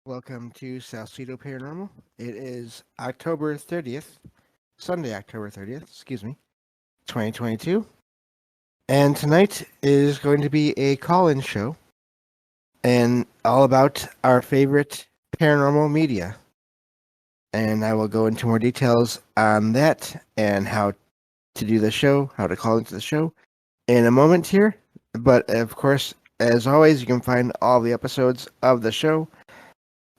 Welcome to Salcedo Paranormal. It is October 30th, Sunday, October 30th, 2022. And tonight is going to be a call-in show and all about our favorite paranormal media. And I will go into more details on that and how to do the show, how to call into the show in a moment here. But of course, as always, you can find all the episodes of the show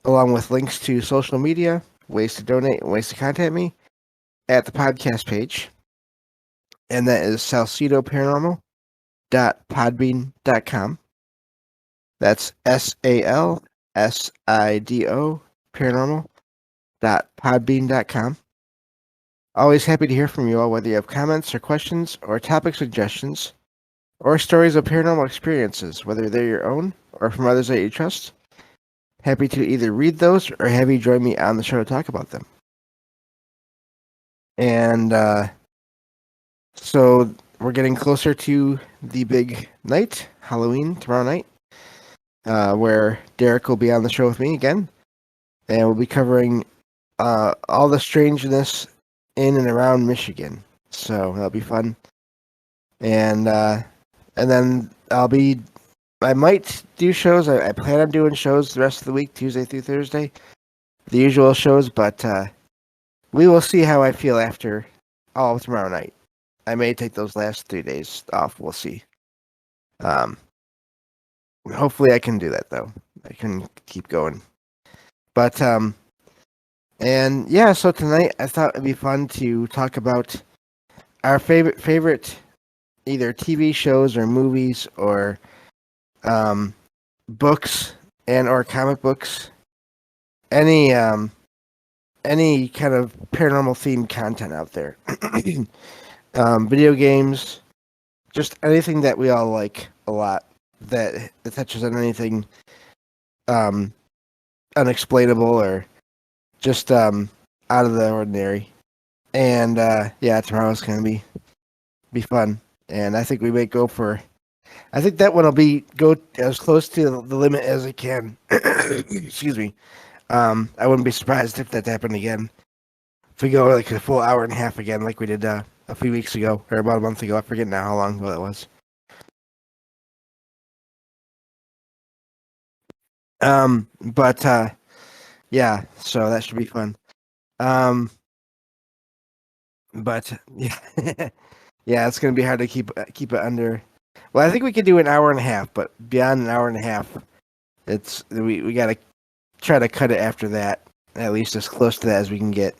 along with links to social media, ways to donate, and ways to contact me at the podcast page. And that is salcidoparanormal.podbean.com. That's SALSIDO paranormal.podbean.com. Always happy to hear from you all, whether you have comments or questions or topic suggestions or stories of paranormal experiences, whether they're your own or from others that you trust. Happy to either read those or have you join me on the show to talk about them. And so we're getting closer to the big night, Halloween, tomorrow night, where Derek will be on the show with me again. And we'll be covering all the strangeness in and around Michigan. So that'll be fun. And then I might do shows. I plan on doing shows the rest of the week, Tuesday through Thursday, the usual shows, but we will see how I feel after all of tomorrow night. I may take those last 3 days off. We'll see. Hopefully I can do that, though. I can keep going. But, and yeah, so tonight I thought it'd be fun to talk about our favorite either TV shows or movies or books and or comic books, any kind of paranormal themed content out there, video games, just anything that we all like a lot that touches on anything unexplainable or just out of the ordinary. And yeah, tomorrow's gonna be fun, and I think we may go for. I think that one will go as close to the limit as it can. Excuse me. I wouldn't be surprised if that happened again. If we go like a full hour and a half again, like we did a few weeks ago, or about a month ago. I forget now how long ago that was. But yeah, so that should be fun. But yeah, yeah, it's gonna be hard to keep it under. Well, I think we could do an hour and a half, but beyond an hour and a half, we gotta try to cut it after that, at least as close to that as we can get.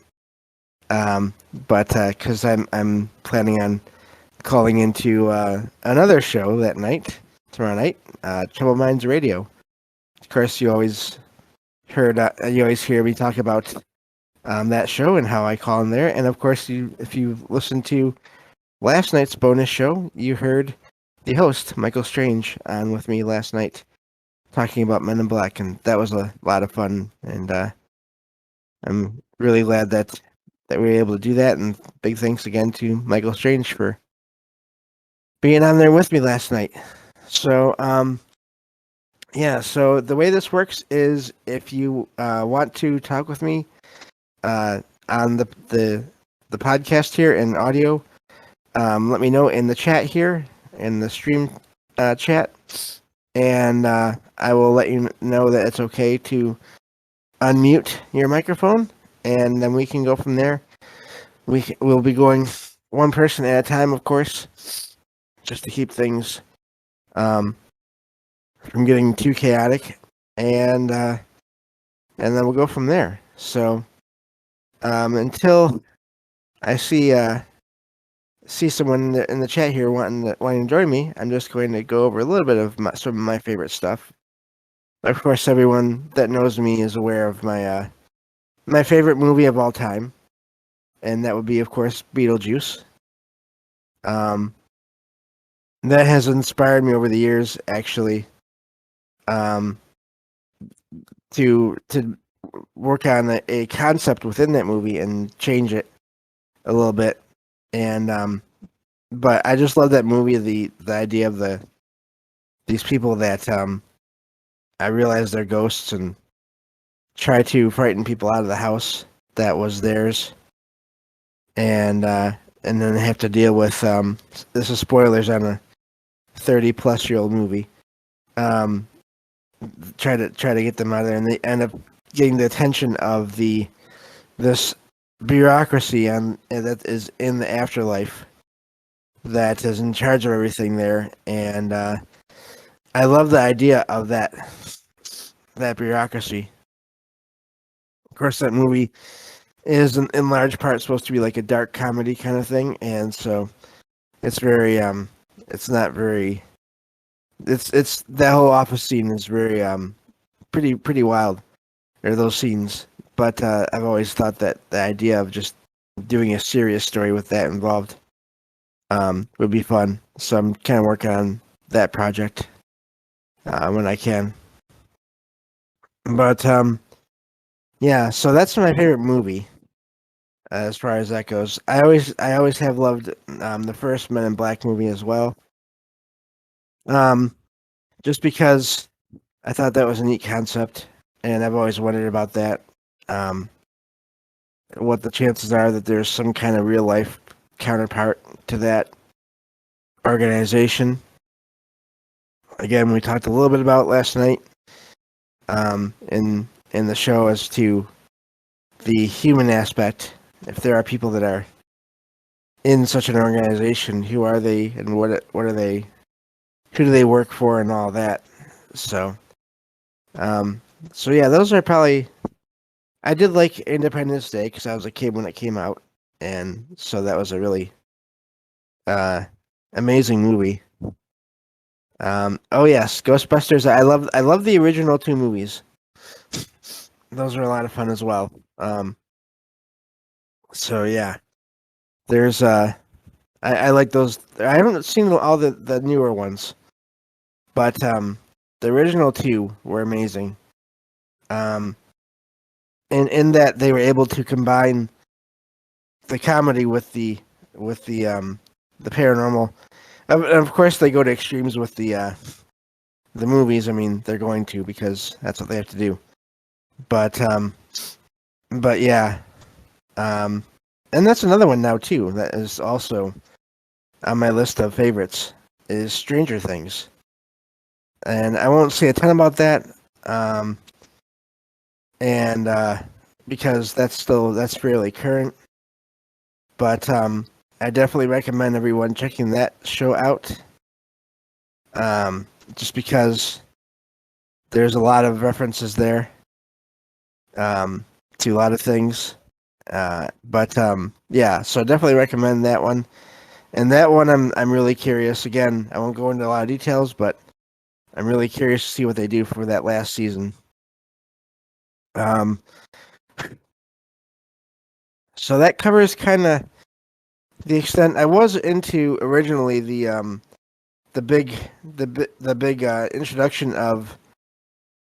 But because I'm planning on calling into another show that night, tomorrow night, Trouble Minds Radio. Of course, you always hear me talk about that show and how I call in there, and of course, if you listened to last night's bonus show, you heard the host, Michael Strange, on with me last night talking about Men in Black, and that was a lot of fun, and I'm really glad that we were able to do that, and big thanks again to Michael Strange for being on there with me last night. So, yeah, so the way this works is if you want to talk with me on the podcast here in audio, let me know in the chat here, in the stream chat, and I will let you know that it's okay to unmute your microphone, and then we can go from there. We'll be going one person at a time, of course, just to keep things from getting too chaotic, and then we'll go from there. So until I see someone in the chat here wanting to join me, I'm just going to go over a little bit of some of my favorite stuff. Of course, everyone that knows me is aware of my my favorite movie of all time, and that would be, of course, Beetlejuice. That has inspired me over the years, actually, to work on a concept within that movie and change it a little bit. And but I just love that movie. The idea of these people that I realize they're ghosts, and try to frighten people out of the house that was theirs, and then they have to deal with this is spoilers on a 30-plus-year-old movie. Um, try to get them out of there, and they end up getting the attention of this bureaucracy that is in the afterlife that is in charge of everything there, and I love the idea of that bureaucracy. Of course, that movie is in large part supposed to be like a dark comedy kind of thing, and so it's very it's not very it's that whole office scene is very pretty wild. Or those scenes, but I've always thought that the idea of just doing a serious story with that involved would be fun. So I'm kind of working on that project when I can. But yeah, so that's my favorite movie as far as that goes. I always have loved the first Men in Black movie as well. Um, just because I thought that was a neat concept, and I've always wondered about that. Um, what the chances are that there's some kind of real life counterpart to that organization. Again, we talked a little bit about last night in the show as to the human aspect. If there are people that are in such an organization, who are they, and what are they? Who do they work for, and all that? So, um, so yeah, those are probably. I did like Independence Day because I was a kid when it came out, and so that was a really amazing movie. Oh yes, Ghostbusters. I love the original two movies. Those are a lot of fun as well. So yeah, there's I like those. I haven't seen all the newer ones, but the original two were amazing. Um, and in that they were able to combine the comedy with the paranormal. Of course, they go to extremes with the movies. I mean, they're going to because that's what they have to do. But yeah, um, and that's another one now too. That is also on my list of favorites. Is Stranger Things, and I won't say a ton about that. Um, and because that's fairly current, but I definitely recommend everyone checking that show out. Just because there's a lot of references there to a lot of things. But yeah, so definitely recommend that one. And that one, I'm really curious. Again, I won't go into a lot of details, but I'm really curious to see what they do for that last season. Um, so that covers kind of the extent I was into originally the big the big introduction of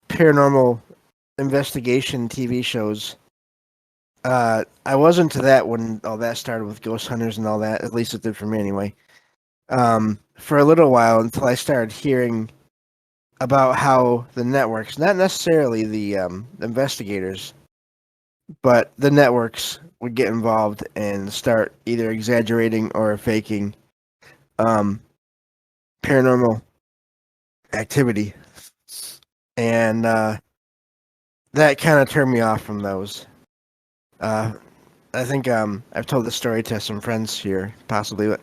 paranormal investigation TV shows. I was into that when all that started with Ghost Hunters and all that. At least it did for me anyway. For a little while until I started hearing about how the networks, not necessarily the investigators, but the networks would get involved and start either exaggerating or faking um, paranormal activity, and that kind of turned me off from those. Uh, I think I've told this story to some friends here, possibly. But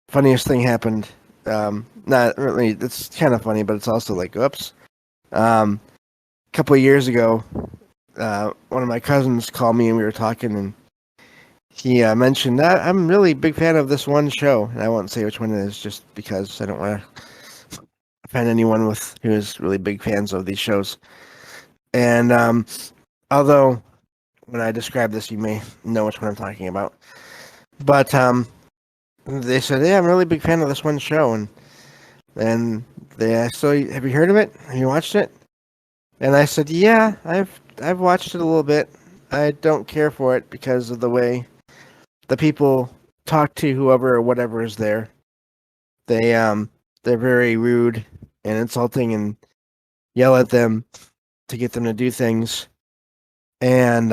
funniest thing happened. Not really. It's kind of funny, but it's also like, oops. A couple of years ago, one of my cousins called me and we were talking, and he mentioned that I'm really a big fan of this one show, and I won't say which one it is, just because I don't want to offend anyone with who is really big fans of these shows. And although when I describe this, you may know which one I'm talking about, but they said, "Yeah, I'm a really big fan of this one show," and they asked, "So, have you heard of it? Have you watched it?" And I said, "Yeah, I've watched it a little bit. I don't care for it because of the way the people talk to whoever or whatever is there. They they're very rude and insulting and yell at them to get them to do things. and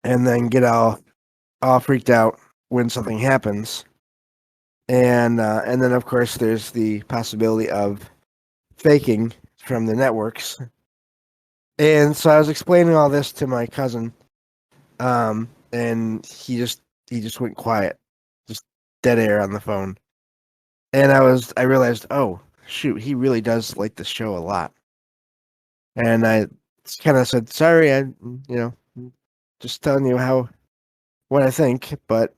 then get all freaked out when something happens. And then of course there's the possibility of faking from the networks. And so I was explaining all this to my cousin, and he just went quiet, just dead air on the phone. And I realized, oh shoot, he really does like the show a lot. And I kind of said, sorry, just telling you what I think, but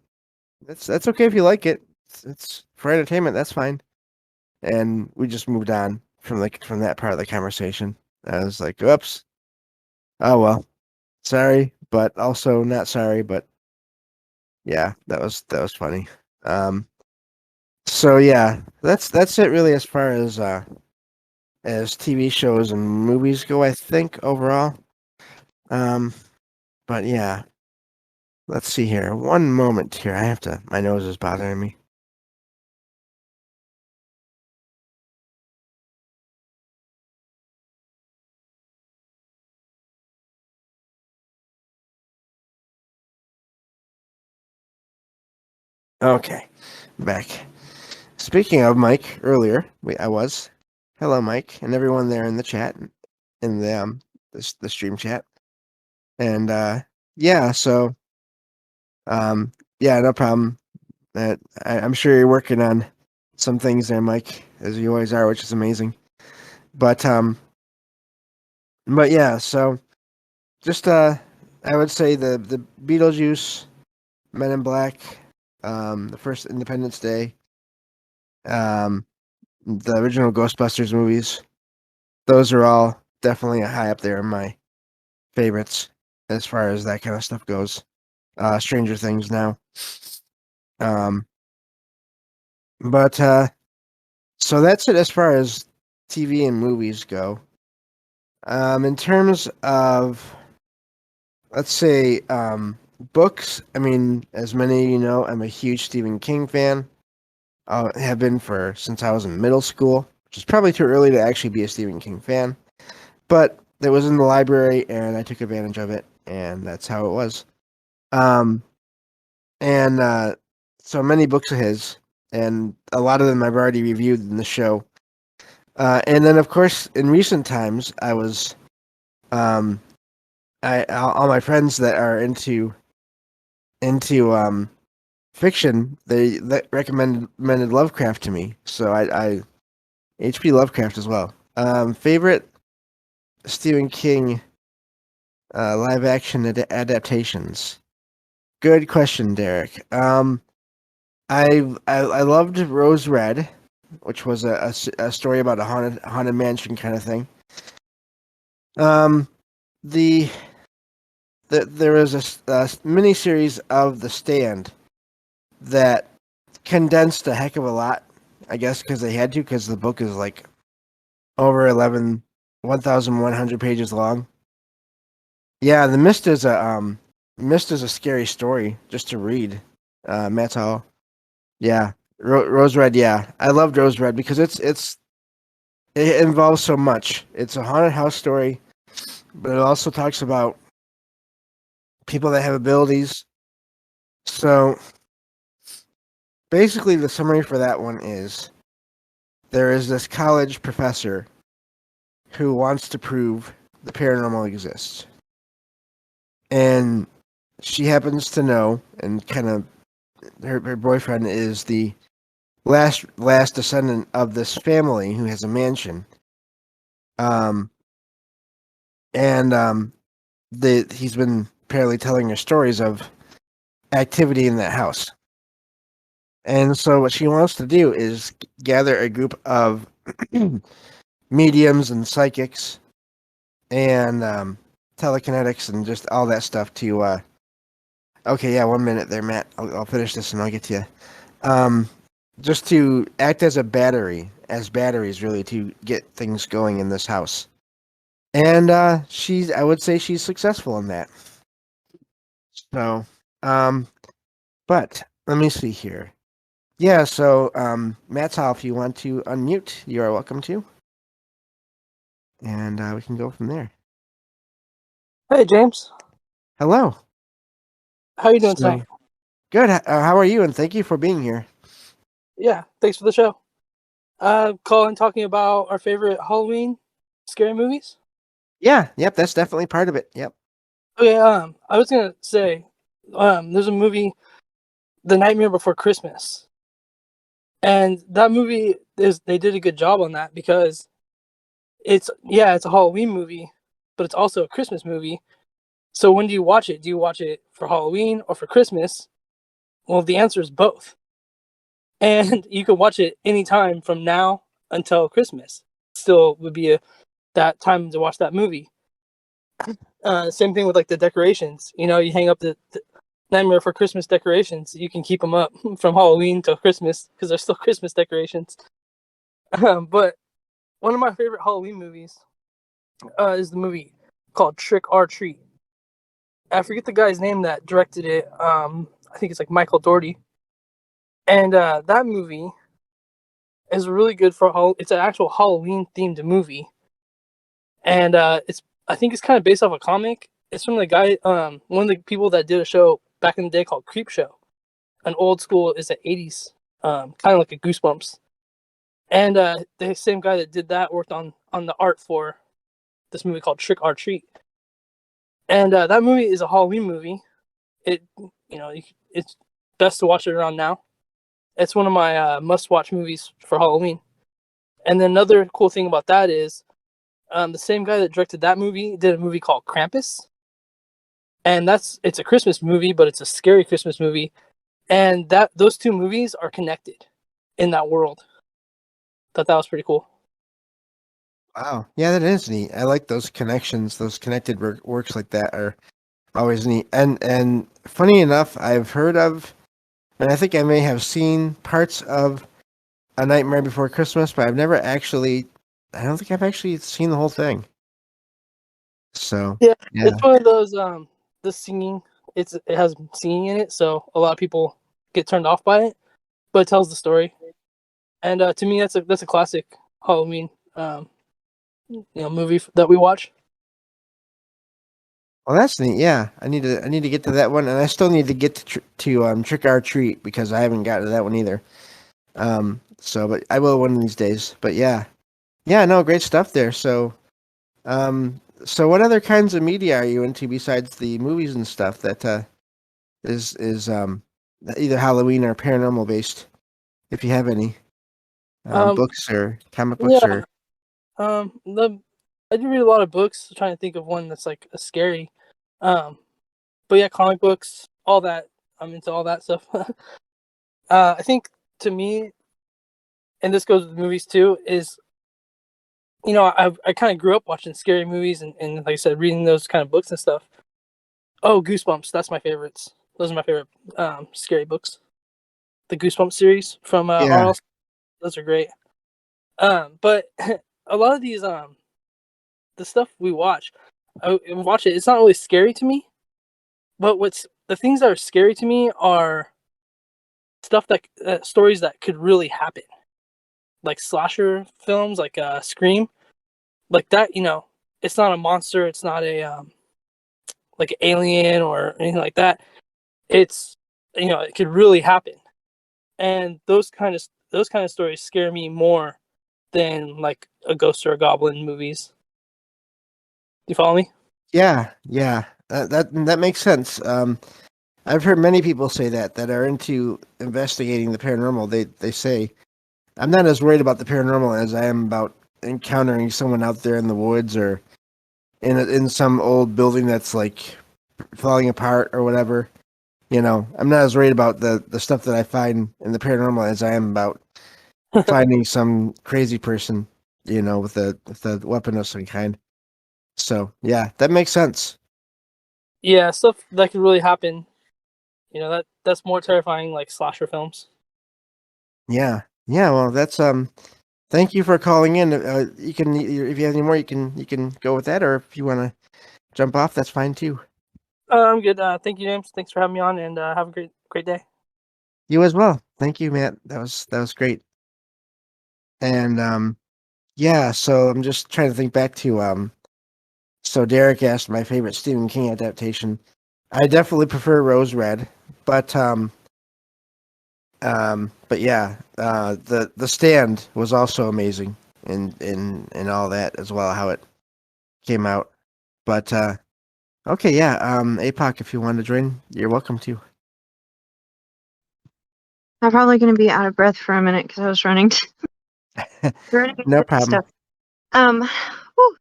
that's okay if you like it. It's for entertainment. That's fine. And we just moved on from that part of the conversation. I was like, oops, oh well, sorry, but also not sorry. But yeah, that was funny. Um, so yeah, that's it really as TV shows and movies go. I think overall. Um, but yeah, let's see here. One moment here. I have to. My nose is bothering me. Okay, back. Speaking of Mike, earlier I was. Hello, Mike, and everyone there in the chat, in the stream chat, and yeah. So yeah, no problem. I'm sure you're working on some things there, Mike, as you always are, which is amazing. But yeah. So just I would say the Beetlejuice, Men in Black, the first Independence Day, um, the original Ghostbusters movies. Those are all definitely high up there in my favorites as far as that kind of stuff goes. Stranger Things now. Um, but so that's it as far as TV and movies go. In terms of, let's say, books, I mean, as many of you know, I'm a huge Stephen King fan. Have been for since I was in middle school, which is probably too early to actually be a Stephen King fan. But it was in the library, and I took advantage of it, and that's how it was. Um, and so many books of his, and a lot of them I've already reviewed in the show. And then, of course, in recent times, um, all my friends that are into fiction, they recommended Lovecraft to me, so I H.P. Lovecraft as well. Favorite Stephen King live action adaptations. Good question, Derek. I loved Rose Red, which was a story about a haunted mansion kind of thing. Um, the, there was a mini series of The Stand that condensed a heck of a lot. I guess because they had to, because the book is like over 1,100 pages long. Yeah, the Mist is a scary story just to read. Matt Hall. Yeah, Rose Red. Yeah, I loved Rose Red because it involves so much. It's a haunted house story, but it also talks about people that have abilities. So basically, the summary for that one is there is this college professor who wants to prove the paranormal exists, and she happens to know, and kind of her boyfriend is the last descendant of this family who has a mansion. Um, and he's been apparently telling her stories of activity in that house. And so what she wants to do is gather a group of mediums and psychics and telekinetics and just all that stuff to okay, yeah, 1 minute there, Matt. I'll finish this and I'll get to you. Just to act as a battery, as batteries really to get things going in this house. And I would say she's successful in that. So, um, but let me see here. Yeah, so Matt's how if you want to unmute, you are welcome to. And we can go from there. Hey James, Hello. how you doing tonight? So good. How are you? And thank you for being here. Yeah, thanks for the show. Calling talking about our favorite Halloween scary movies. Yeah. Yep. That's definitely part of it. Yep. Okay, I was gonna say, there's a movie, The Nightmare Before Christmas, and that movie is they did a good job on that because it's a Halloween movie, but it's also a Christmas movie. So when do you watch it? Do you watch it for Halloween or for Christmas? Well, the answer is both, and you can watch it anytime from now until Christmas. Still would be that time to watch that movie. Same thing with like the decorations. You know, you hang up the Nightmare for Christmas decorations. You can keep them up from Halloween till Christmas because they're still Christmas decorations. But one of my favorite Halloween movies is the movie called Trick or Treat. I forget the guy's name that directed it. I think it's like Michael Dougherty. And that movie is really good for it's an actual Halloween themed movie, and it's I think it's kind of based off a comic. It's from the guy, one of the people that did a show back in the day called Creep Show, an old school is the '80s, kind of like a Goosebumps. And the same guy that did that worked on the art for this movie called Trick or Treat. And that movie is a Halloween movie. It it's best to watch it around now. It's one of my must-watch movies for Halloween. And then another cool thing about that is the same guy that directed that movie did a movie called Krampus, and it's a Christmas movie, but it's a scary Christmas movie, and that those two movies are connected in that world. Thought that was pretty cool. Wow. Yeah, that is neat. I like those connections. Those connected works like that are always neat. And funny enough, I've heard of, and I think I may have seen parts of A Nightmare Before Christmas, but I've never actually. I don't think I've actually seen the whole thing. So Yeah, yeah. it's one of those the singing. It has singing in it, so a lot of people get turned off by it, but it tells the story. And to me, that's a classic Halloween movie that we watch. Well, that's neat. Yeah, I need to get to that one, and I still need to get to Trick or Treat because I haven't gotten to that one either. So, but I will one of these days. But yeah, yeah, no, great stuff there. So what other kinds of media are you into besides the movies and stuff that is either Halloween or paranormal based? If you have any Um, books or comic books yeah, or the I do read a lot of books. Trying to think of one that's like a scary. Um, but yeah, comic books, all that. I'm into all that stuff. I think to me, and this goes with movies too, is I kind of grew up watching scary movies and like I said, reading those kind of books and stuff. Oh, Goosebumps, that's my favorites. Those are my favorite scary books. The Goosebumps series from yeah, R.L. Those are great. But a lot of these the stuff we watch, I watch it. It's not really scary to me, but what's the things that are scary to me are stuff that stories that could really happen, like slasher films, like Scream, like that. It's not a monster. It's not a like an alien or anything like that. It's it could really happen, and those kind of stories scare me more than like a ghost or a goblin movies. Do you follow me? yeah. That makes sense. I've heard many people say that are into investigating the paranormal. They say I'm not as worried about the paranormal as I am about encountering someone out there in the woods or in some old building that's like falling apart or whatever. I'm not as worried about the stuff that I find in the paranormal as I am about finding some crazy person, with a weapon of some kind. So yeah, that makes sense. Yeah, stuff that could really happen. That's more terrifying, like slasher films. Yeah, yeah. Well, that's thank you for calling in. You can if you have any more, you can go with that, or if you want to jump off, that's fine too. I'm good. Thank you, James. Thanks for having me on, and have a great day. You as well. Thank you, Matt. That was great. And yeah, so I'm just trying to think back to So Derek asked my favorite Stephen King adaptation. I definitely prefer Rose Red, but yeah, the Stand was also amazing in all that as well, how it came out. But okay, yeah, APOC, if you want to join, you're welcome to. I'm probably going to be out of breath for a minute because I was running running No to problem. stuff. Whew.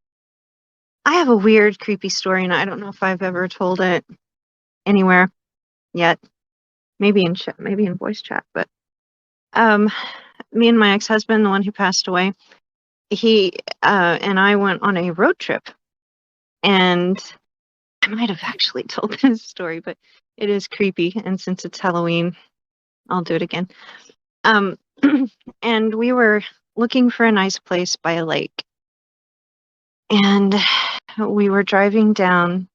I have a weird, creepy story, and I don't know if I've ever told it anywhere yet. Maybe in voice chat, but me and my ex-husband, the one who passed away, he and I went on a road trip, and I might have actually told this story, but it is creepy, and since it's Halloween, I'll do it again. And we were looking for a nice place by a lake, and we were driving down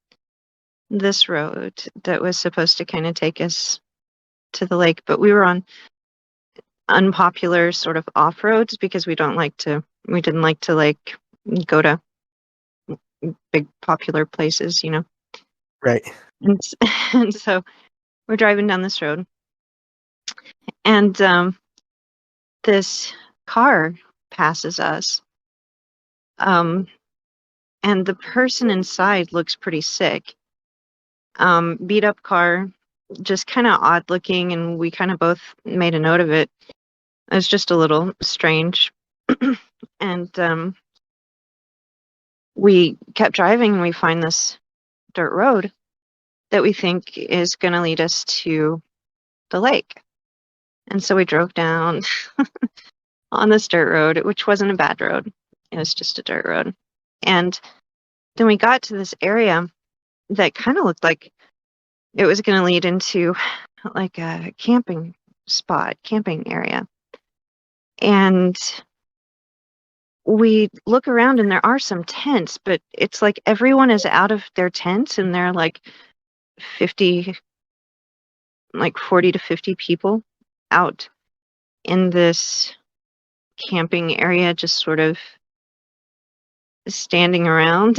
this road that was supposed to kind of take us to the lake, but we were on unpopular sort of off roads because we didn't like to like go to big popular places, you know. Right. And, and so we're driving down this road, and this car passes us, and the person inside looks pretty sick. Beat up car, just kind of odd looking, and we kind of both made a note of it. It was just a little strange. And we kept driving, and we find this dirt road that we think is going to lead us to the lake. And so we drove down on this dirt road, which wasn't a bad road. It was just a dirt road. And then we got to this area that kind of looked like it was going to lead into like a camping area. And we look around, and there are some tents, but it's like everyone is out of their tents, and they're like 40 to 50 people out in this camping area, just sort of standing around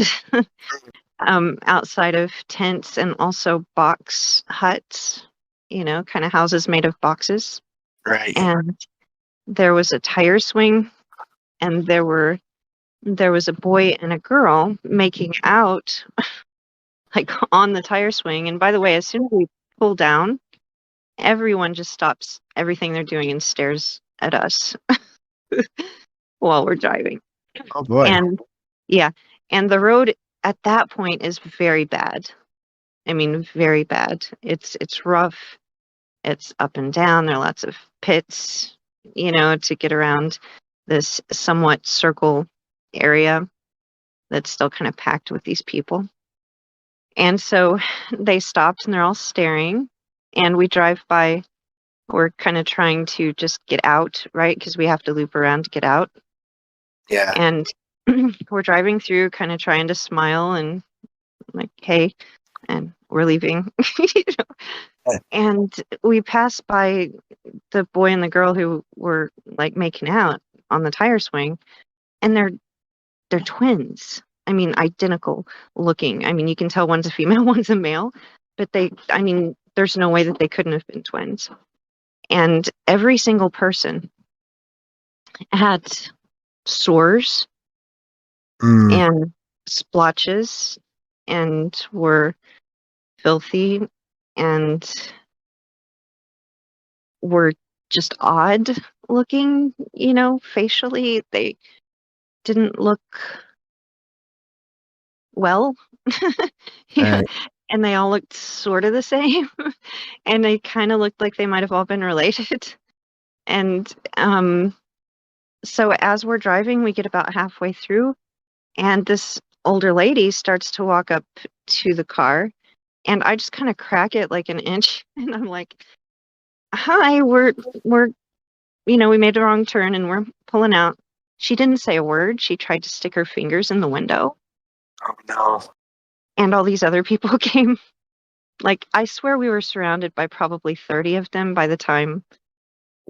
outside of tents and also box huts, you know, kind of houses made of boxes. Right. And there was a tire swing, and there was a boy and a girl making out like on the tire swing. And by the way, as soon as we pull down, everyone just stops everything they're doing and stares at us while we're driving. Oh boy. And yeah, and the road at that point is very bad. I mean, very bad. It's rough. It's up and down. There are lots of pits, you know, to get around this somewhat circle area that's still kind of packed with these people. And so they stopped, and they're all staring, and we drive by. We're kind of trying to just get out, right? Because we have to loop around to get out. Yeah. And we're driving through, kind of trying to smile and like, hey, and we're leaving. You know? And we pass by the boy and the girl who were like making out on the tire swing, and they're twins. I mean, identical looking. I mean, you can tell one's a female, one's a male, but there's no way that they couldn't have been twins. And every single person had sores and splotches and were filthy and were just odd looking, you know, facially. They didn't look well. Yeah. Right. And they all looked sort of the same. And they kind of looked like they might have all been related. And so as we're driving, we get about halfway through, and this older lady starts to walk up to the car, and I just kind of crack it like an inch, and I'm like, "Hi, we're you know, we made a wrong turn and we're pulling out." She didn't say a word. She tried to stick her fingers in the window, Oh no. and all these other people came. Like, I swear we were surrounded by probably 30 of them by the time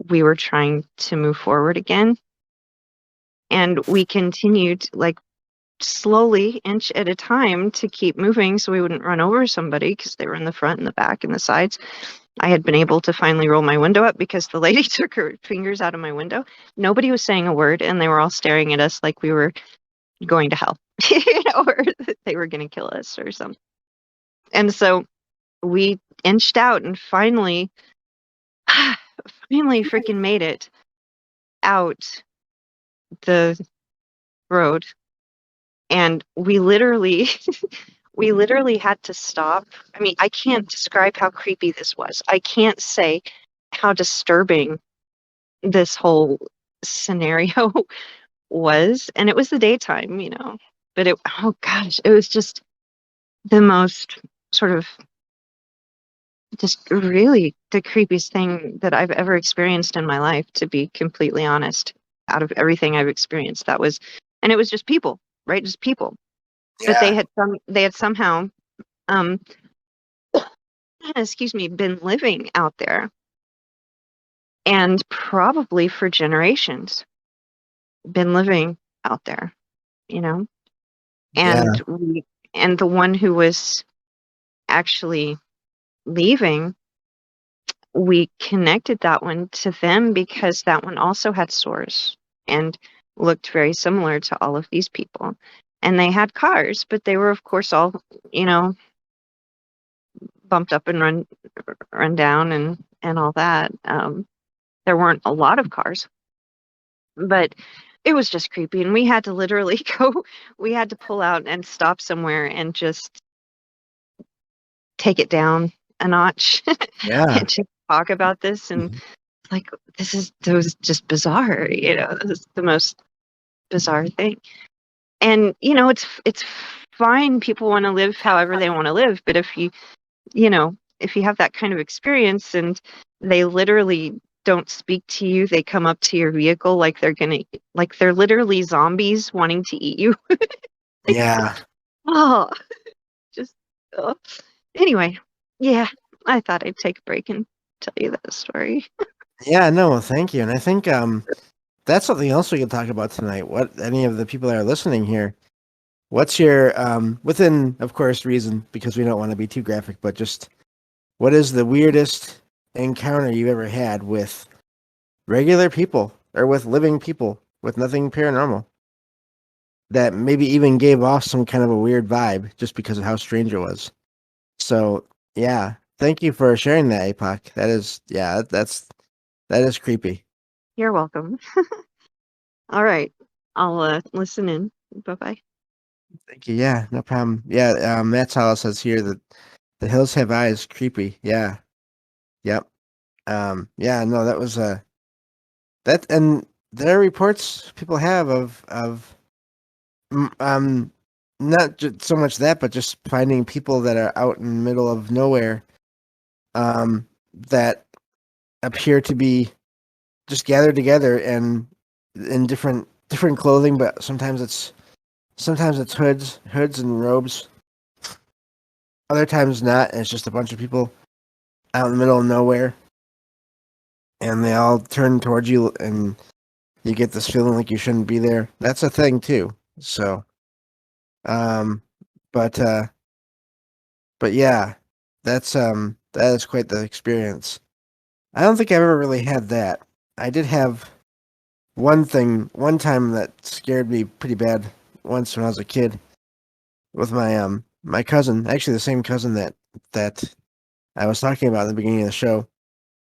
we were trying to move forward again. And we continued, like, slowly, inch at a time, to keep moving so we wouldn't run over somebody because they were in the front and the back and the sides. I had been able to finally roll my window up because the lady took her fingers out of my window. Nobody was saying a word, and they were all staring at us like we were going to hell, or that they were going to kill us or something. And so we inched out and finally freaking made it out the road. And we literally had to stop. I mean, I can't describe how creepy this was. I can't say how disturbing this whole scenario was. And it was the daytime, but oh gosh, it was just the most sort of, just really the creepiest thing that I've ever experienced in my life, to be completely honest. Out of everything I've experienced, and it was just people, right? Just people. But Yeah. they had somehow, excuse me, been living out there, and probably for generations been living out there, Yeah. and the one who was actually leaving, we connected that one to them because that one also had sores and looked very similar to all of these people. And they had cars, but they were, of course, all, bumped up and run down and all that. There weren't a lot of cars, but it was just creepy. And we had to literally we had to pull out and stop somewhere and just take it down a notch Yeah. and just talk about this. And like, it was just bizarre, this is the most bizarre thing. And, it's fine. People want to live however they want to live. But if if you have that kind of experience and they literally don't speak to you, they come up to your vehicle like they're literally zombies wanting to eat you. Yeah. Oh, just, oh. Anyway, yeah, I thought I'd take a break and tell you that story. Yeah, no, thank you. And I think that's something else we can talk about tonight. What any of the people that are listening here, what's your within, of course, reason, because we don't want to be too graphic, but just what is the weirdest encounter you've ever had with regular people or with living people with nothing paranormal that maybe even gave off some kind of a weird vibe just because of how strange it was? So, yeah, thank you for sharing that, APOC. That is, yeah, that is creepy. You're welcome. All right, I'll listen in. Bye-bye. Thank you. Yeah, no problem. Yeah, Matt Sala says here that the hills have eyes. Creepy. Yeah. Yep. Yeah. No, that was that, and there are reports people have of not just so much that, but just finding people that are out in the middle of nowhere, that appear to be just gathered together and in different clothing, but sometimes it's hoods and robes. Other times not, and it's just a bunch of people out in the middle of nowhere, and they all turn towards you, and you get this feeling like you shouldn't be there. That's a thing too. So, um, but yeah, that is quite the experience. I don't think I've ever really had that. I did have one time that scared me pretty bad once when I was a kid with my cousin, actually the same cousin that I was talking about in the beginning of the show.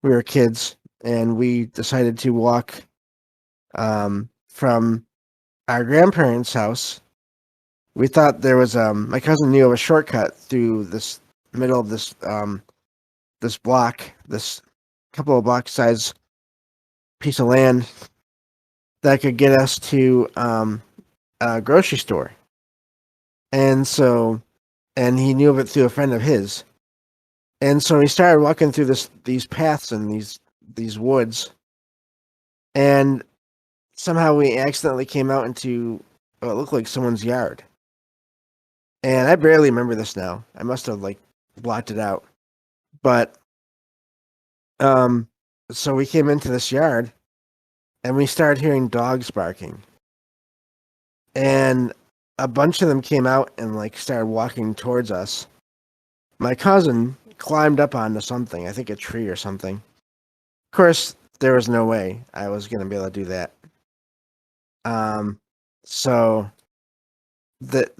We were kids and we decided to walk from our grandparents' house. We thought there was my cousin knew of a shortcut through this middle of this block, this couple of block size piece of land that could get us to a grocery store. And he knew of it through a friend of his. And so we started walking through these paths and these woods, and somehow we accidentally came out into what looked like someone's yard. And I barely remember this now. I must have blocked it out. But so we came into this yard and we started hearing dogs barking. And a bunch of them came out and like started walking towards us. My cousin climbed up onto something, I think a tree or something. Of course, there was no way I was gonna be able to do that. So the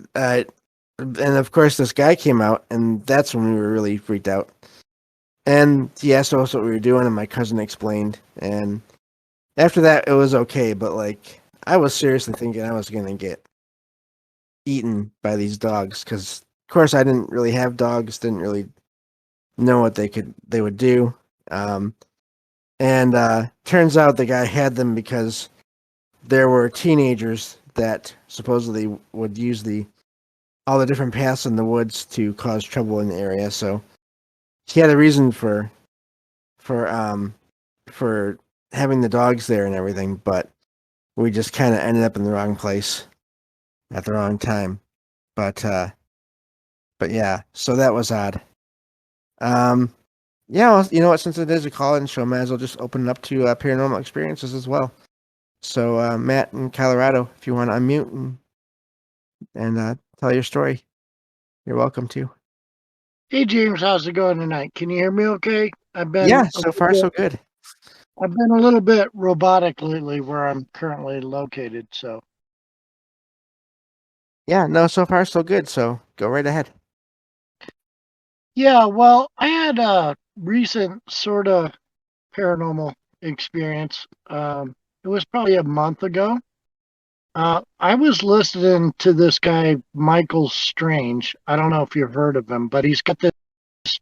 and of course this guy came out, and that's when we were really freaked out. And he asked us what we were doing, and my cousin explained. And after that, it was okay. But like, I was seriously thinking I was gonna get eaten by these dogs because, of course, I didn't really have dogs. Didn't really know what they would do. And turns out the guy had them because there were teenagers that supposedly would use all the different paths in the woods to cause trouble in the area. So he had a reason for having the dogs there and everything, but we just kind of ended up in the wrong place at the wrong time. But yeah, so that was odd. Yeah, well, you know what? Since it is a call-in show, might as well just open it up to paranormal experiences as well. So, Matt in Colorado, if you want to unmute and tell your story, you're welcome to. Hey James, how's it going tonight? Can you hear me okay? Yeah, so far so good. I've been a little bit robotic lately where I'm currently located, so. Yeah, no, so far so good. So go right ahead. Yeah, well, I had a recent sort of paranormal experience. It was probably a month ago. I was listening to this guy, Michael Strange. I don't know if you've heard of him, but he's got this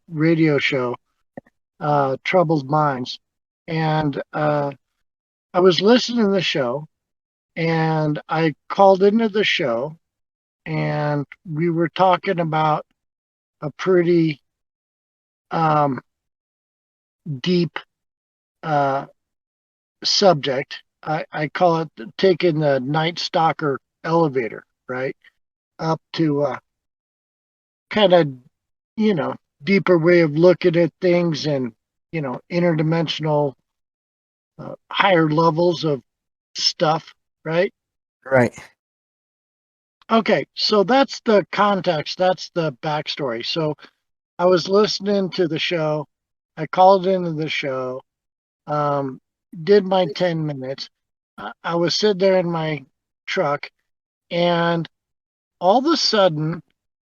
radio show, Troubled Minds. And I was listening to the show, and I called into the show, and we were talking about a pretty deep subject. I call it taking the Night Stalker elevator, right? Up to kind of, you know, deeper way of looking at things and, interdimensional, higher levels of stuff, right? Right. Okay, so that's the context, that's the backstory. So I was listening to the show, I called into the show, did my 10 minutes. I was sitting there in my truck, and all of a sudden,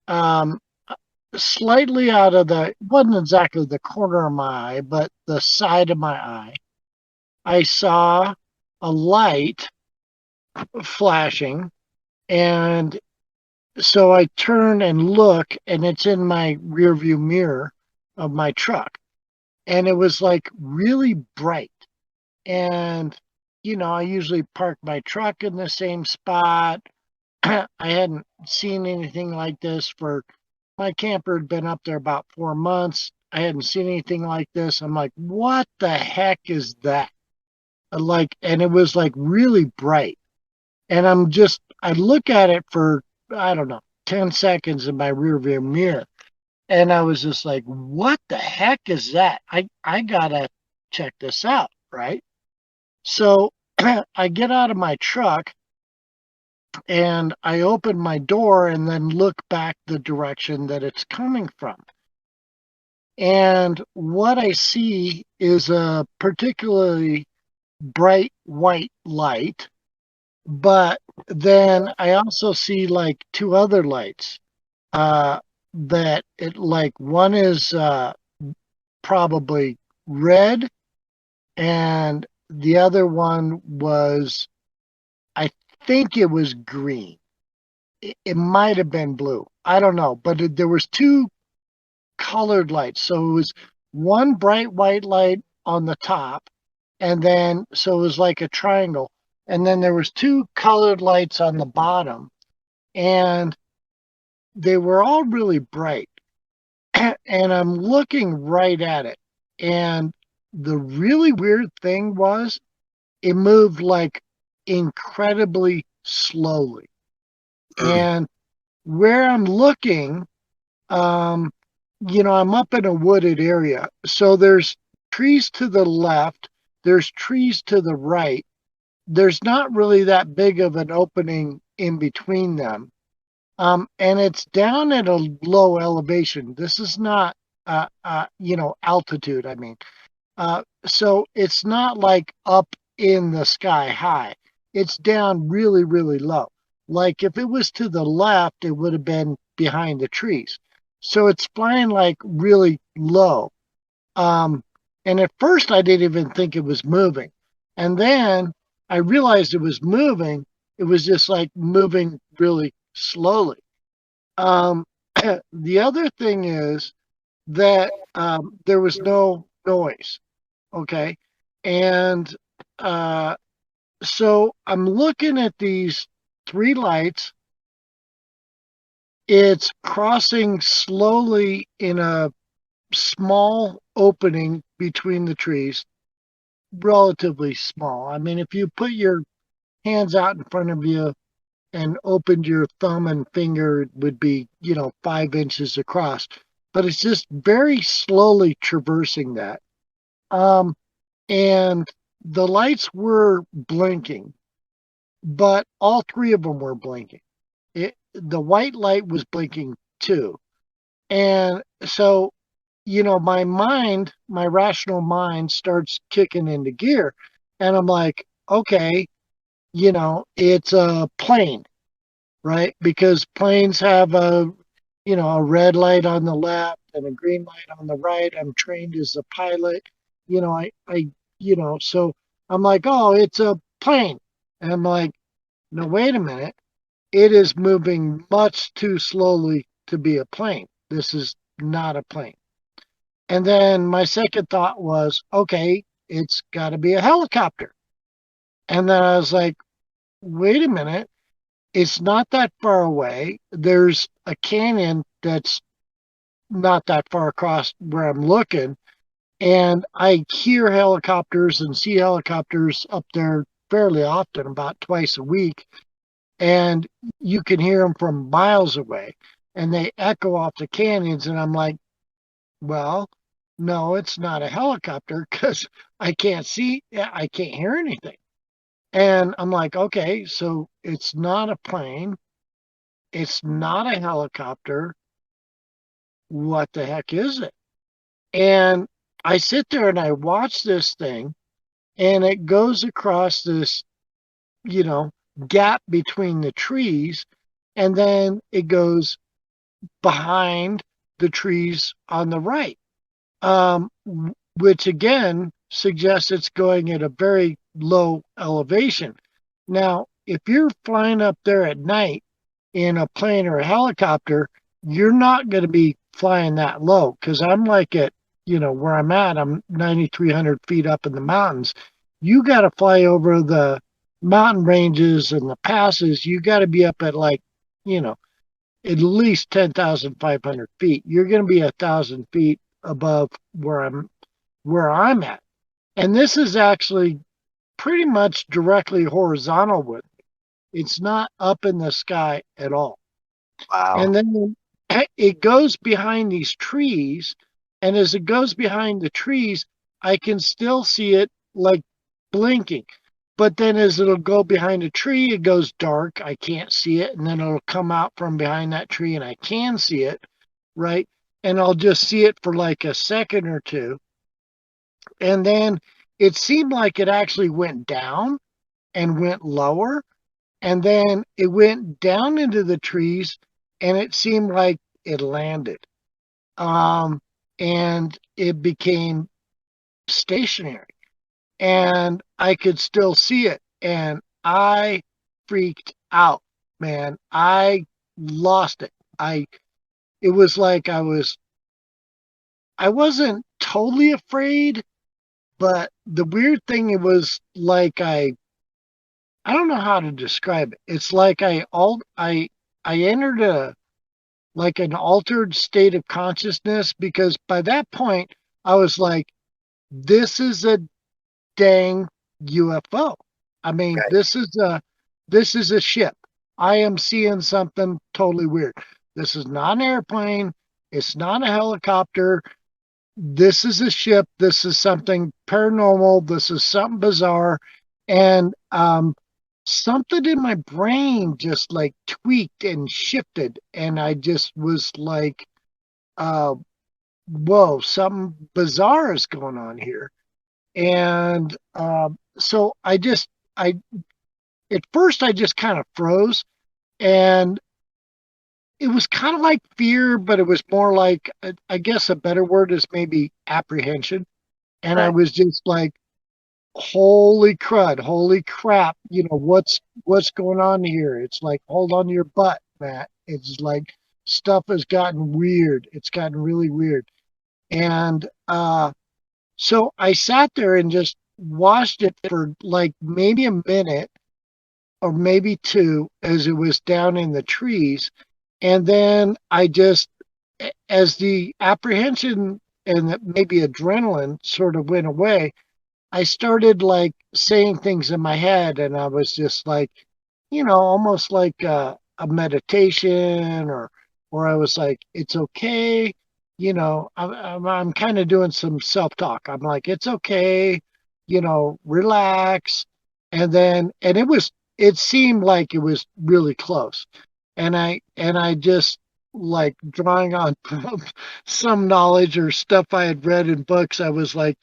um, slightly out of wasn't exactly the corner of my eye, but the side of my eye, I saw a light flashing, and so I turn and look, and it's in my rear view mirror of my truck. And it was like really bright. And, I usually park my truck in the same spot. I hadn't seen anything like this my camper had been up there about 4 months. I hadn't seen anything like this. I'm like, what the heck is that? And it was like really bright. And I look at it for, I don't know, 10 seconds in my rear view mirror. And I was just like, what the heck is that? I gotta check this out, right? So I get out of my truck and I open my door and then look back the direction that it's coming from. And what I see is a particularly bright white light, but then I also see like two other lights that one is probably red, and the other one was, I think it was green. It might have been blue. I don't know, but there was two colored lights. So it was one bright white light on the top, and then so it was like a triangle, and then there was two colored lights on the bottom, and they were all really bright. And I'm looking right at it, and the really weird thing was it moved like incredibly slowly. And where I'm looking, I'm up in a wooded area. So there's trees to the left, there's trees to the right. There's not really that big of an opening in between them. And it's down at a low elevation. This is not, altitude. I mean, so it's not like up in the sky high. It's down really, really low. Like if it was to the left, it would have been behind the trees. So it's flying like really low. Um, and at first, I didn't even think it was moving. And then I realized it was moving. It was just like moving really slowly. Um, the other thing is that there was no noise. Okay. And uh, so I'm looking at these three lights. It's crossing slowly in a small opening between the trees, relatively small. I mean, if you put your hands out in front of you and opened your thumb and finger, it would be, 5 inches across. But it's just very slowly traversing that. Um, and the lights were blinking, but all three of them were blinking. The white light was blinking too. And so, my rational mind starts kicking into gear. And I'm like, okay, it's a plane, right? Because planes have a red light on the left and a green light on the right. I'm trained as a pilot. So I'm like, oh, it's a plane. And I'm like, no, wait a minute. It is moving much too slowly to be a plane. This is not a plane. And then my second thought was, okay, it's got to be a helicopter. And then I was like, wait a minute. It's not that far away. There's a canyon that's not that far across where I'm looking. And I hear helicopters and see helicopters up there fairly often, about twice a week. And you can hear them from miles away and they echo off the canyons. And I'm like, well, no, it's not a helicopter because I can't hear anything. And I'm like, okay, so it's not a plane. It's not a helicopter. What the heck is it? And I sit there and I watch this thing and it goes across this, you know, gap between the trees. And then it goes behind the trees on the right, um, which again suggests it's going at a very low elevation. Now, if you're flying up there at night in a plane or a helicopter, you're not going to be flying that low because I'm like at, where I'm at, I'm 9,300 feet up in the mountains. You got to fly over the mountain ranges and the passes. You got to be up at like, at least 10,500 feet. You're going to be 1,000 feet above where I'm at. And this is actually pretty much directly horizontal with me. It's not up in the sky at all. Wow. And then it goes behind these trees. And as it goes behind the trees, I can still see it like blinking. But then as it'll go behind a tree, it goes dark. I can't see it. And then it'll come out from behind that tree and I can see it, right? And I'll just see it for like a second or two. And then it seemed like it actually went down and went lower. And then it went down into the trees and it seemed like it landed. And it became stationary and I could still see it. And I freaked out, man. I lost it. It was like I wasn't totally afraid, but the weird thing, it was like I don't know how to describe it. It's like I entered an altered state of consciousness because by that point I was like, this is a dang UFO. I mean, Right. this is a ship. I am seeing something totally weird. This is not an airplane. It's not a helicopter. This is a ship. This is something paranormal. This is something bizarre. And something in my brain just like tweaked and shifted, and I just was like, uh, whoa, something bizarre is going on here. And so I at first I just kind of froze, and it was kind of like fear, but it was more like, I guess a better word is maybe apprehension. And I Right. was just like, holy crud, holy crap, what's going on here? It's like, hold on to your butt, Matt. It's like stuff has gotten weird. It's gotten really weird. And so I sat there and just watched it for like maybe a minute or maybe two as it was down in the trees. And then I just, as the apprehension and maybe adrenaline sort of went away, I started like saying things in my head, and I was just like, almost like a meditation, or I was like, it's okay. I'm kind of doing some self-talk. I'm like, it's okay, relax. And it seemed like it was really close. And I just like drawing on some knowledge or stuff I had read in books. I was like,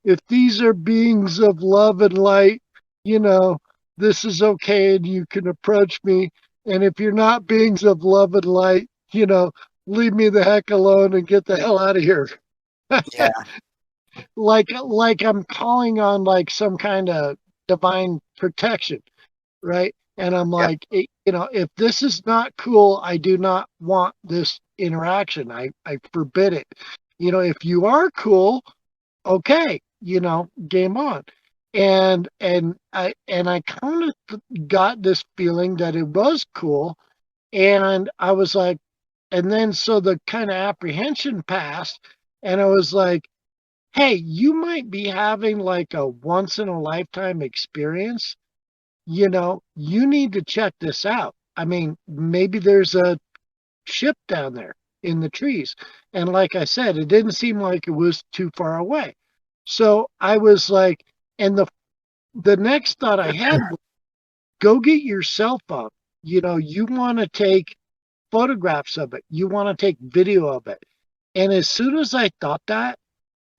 if these are beings of love and light, you know, this is okay and you can approach me. And if you're not beings of love and light, leave me the heck alone and get the hell out of here. Yeah. Like I'm calling on like some kind of divine protection, right? And I'm Yep. like, if this is not cool, I do not want this interaction. I forbid it. If you are cool, okay, game on. And I kind of got this feeling that it was cool, and I was like, and then so the kind of apprehension passed, and I was like, hey, you might be having like a once in a lifetime experience. You need to check this out. I mean, maybe there's a ship down there in the trees. And like I said, it didn't seem like it was too far away. So I was like, and the next thought I had was, go get your cell phone. You want to take photographs of it. You want to take video of it. And as soon as I thought that,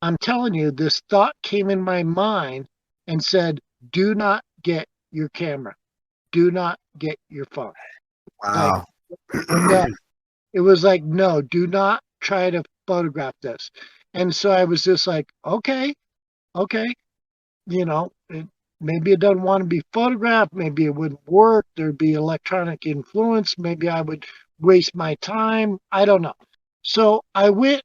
I'm telling you, this thought came in my mind and said, do not get your camera. Do not get your phone. Like, Wow. no. It was like, no, do not try to photograph this. And so I was just like, okay, okay, maybe it doesn't want to be photographed. Maybe it wouldn't work. There'd be electronic influence. Maybe I would waste my time. I don't know. So I went